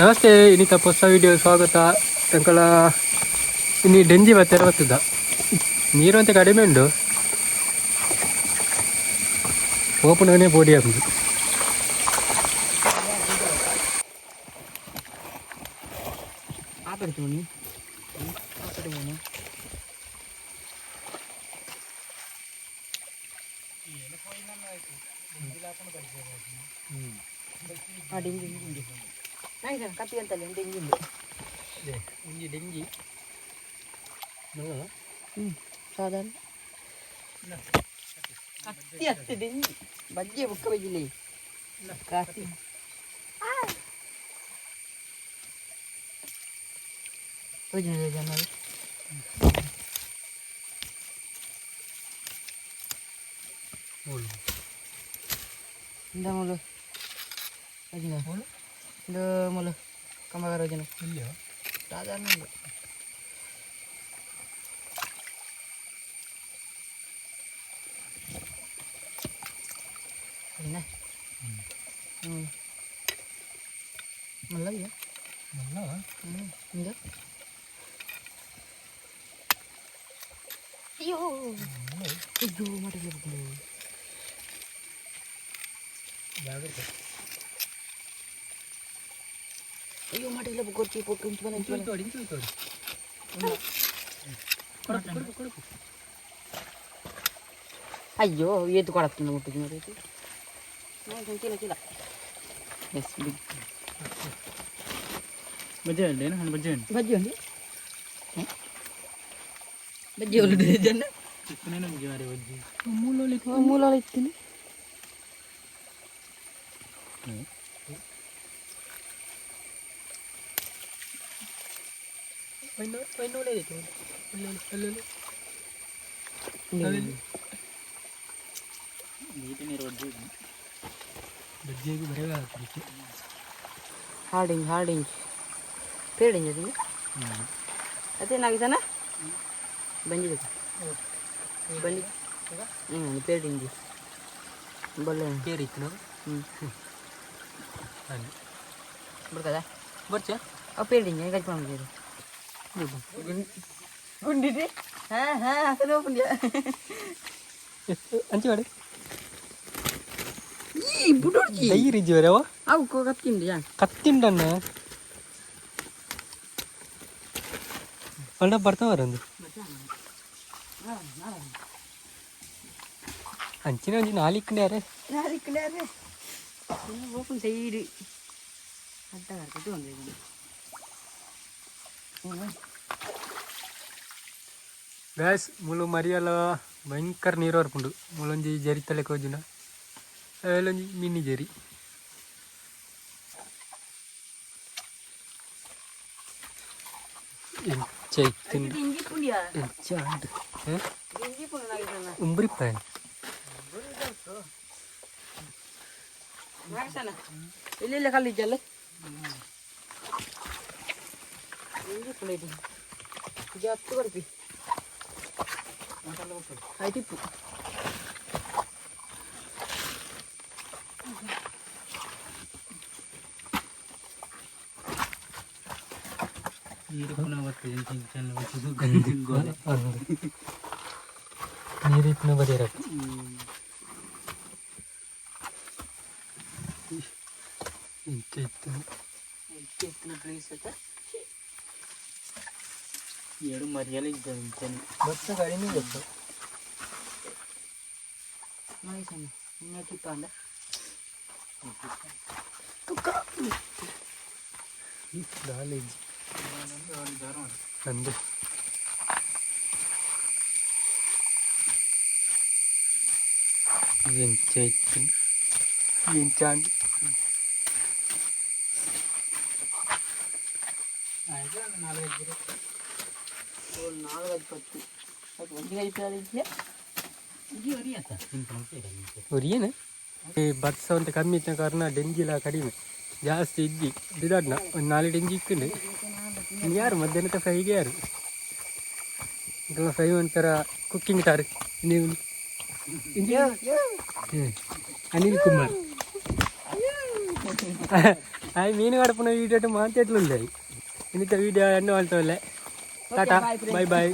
ನಮಸ್ತೆ, ಇನ್ನಿತ ಹೊಸ ವಿಡಿಯೋ ಸ್ವಾಗತ. ತಂಕಳ ಇನ್ನು ಡೆಂಜಿ ಬತ್ತರ ಬರ್ತದ ನೀರು ಅಂತ ಕಡಿಮೆ ಉಂಡು. ಓಪನ್ಗಾನೆ ಬೋಡಿ ಆಗುದು. ಕತ್ತಿ ಅಂತಲ್ಲ ಡೆಂಗಿ ಡೆಂಗಿ ಸಾಧಾರಣ ಕತ್ತಿ ಹತ್ತಿ ಡೆಂಗಿ ಬಜ್ಜೆ ಬುಕ್ಕ ಬಜ್ಜಿಲಿ ಕತ್ತಿ ಜನ mulu aja mulu mulu kamar aja nih iya tak ada nih ini malah ya malah enggak iyo itu mati lagi dulu ಅಯ್ಯೋ ಮಾಡಿಲ್ಲ ಗೊರ್ಚಿ ಪೊಟ್ಟು ಅಯ್ಯೋ ಏತು ಕೊಡಕ್ತೀನಿ ಮುಟ್ಟಿಗೆ ನೋಡಿ ಚೀಲ ಚೀಲ ಎಸ್ ಬಿಗ್ ಬಜ್ಜಿ ಅಲ್ಲೇನು ಹಣ್ಣು ಬಜ್ಜಿ ಹಣ್ಣು ಬಜ್ಜಿ ಹಣ್ಣು ಬಜ್ಜಿ ಹೊಲಿದೆ ಜನ ಬಜ್ಜಿ ಮೂಲೊಳಿ ಇರ್ತೀನಿ ಹಾರ್ಡಿಂಗ್ ಹಾರ್ಡಿಂಗ್ ಪೇಡಿಂಗ್ ಅದು ಅದೇನಾಗಿದ್ದಾನ ಬಂದಿದೆ ಬಂದಿ ಪೇಡಿಂಗ್ ಬಲ್ಲ ಪೇರಿತ್ತು ನಾವು ಬರ್ತದ ಬರ್ಚ ಆ ಪೇಡಿಂಗ್ ಹೇಗೆ ಮಾಡ್ಬೋದು ಗುಂಡಿದೆ ಹಾಂ ಹಾಂ ಅಸಲು ಪುಂಡ್ಯ ಅಂಚಿ ಮಾಡಿ ಈ ಬುಡೋಡ್ಜಿ ಧೈರ್ಯ ಇದ್ದೀವರವ ಅವು ಕತ್ತಿಂಡಿ ಕತ್ತಿಂಡನ್ನ ಒಳ್ಳೆ ಬರ್ತಾವರಂದು ಅಂಚಿನ ಒಂಜಿ ನಾಲಿಕ್ಕ್ನ್ಯಾರೆ ಓಪನ್ ಸೈಡ್ ಅಡ್ಡ ಕರ್ಕೊಂಡು ಬಂದಿದ್ದೀನಿ ಗ್ಯಾಸ್ ಮುಳು ಮರಿಯಲ್ಲ ಭಯಂಕರ ನೀರು ಹೊರ್ಪುಂಡು ಮುಳೊಂಜಿ ಜರಿ ತಲೆಗೆ ಹೋಜಿನ ಅಲ್ಲೊಂಜಿ ಮಿನಿ ಜರಿ ಉಂಬ್ರಿಪ್ಪ ಇಲ್ಲೆಲ್ಲ ಕಲ್ಲಿದ್ದಲ್ಲ ಹತ್ತು ಬರ್ತಿ ಆಯ್ತಿಪ್ಪು ನೀರಿನ ಬದಿರ ಪ್ಲೇಸ್ ಆಯ್ತಾ ಎರಡು ಮರಿಯಲ್ಲ ಇದ್ದಾನೆ ಬಸ್ಸು ಗಾಡಿನೂ ಗೊತ್ತು ನೋಡಿ ಸಣ್ಣ ಇನ್ನೇ ಟಿಪ್ಪ ಅಂದ ಕಾಲೇಜ್ ನಂದು ಎಂಚೈತು ಎಂಚಾಂಡಿ ಒರಿಯೇನೆ ಬತ್ಸ ಅಂತ ಕಮ್ಮಿ ಇದ್ದ ಕಾರಣ ಡೆಂಗಿಲ ಕಡಿಮೆ ಜಾಸ್ತಿ ಇದ್ದಿ ಬಿಡಾಡ್ನ ಒಂದು 4 ಡೆಂಗಿ ಇಕ್ಕಂಡು ಯಾರು ಮಧ್ಯಾಹ್ನ ಫ್ರೈಗೆ ಯಾರು ಇದೆಲ್ಲ ಫ್ರೈ ಒಂಥರ ಕುಕ್ಕಿಂಗ್ ಟಾರ್ ನೀವು అనిల్ కుమార్ అది మీను గడపన వీడియో మాట్లాడలేదు ఇంత వీడియో ఎన్నో వాళ్ళతో టాటా బై బాయ్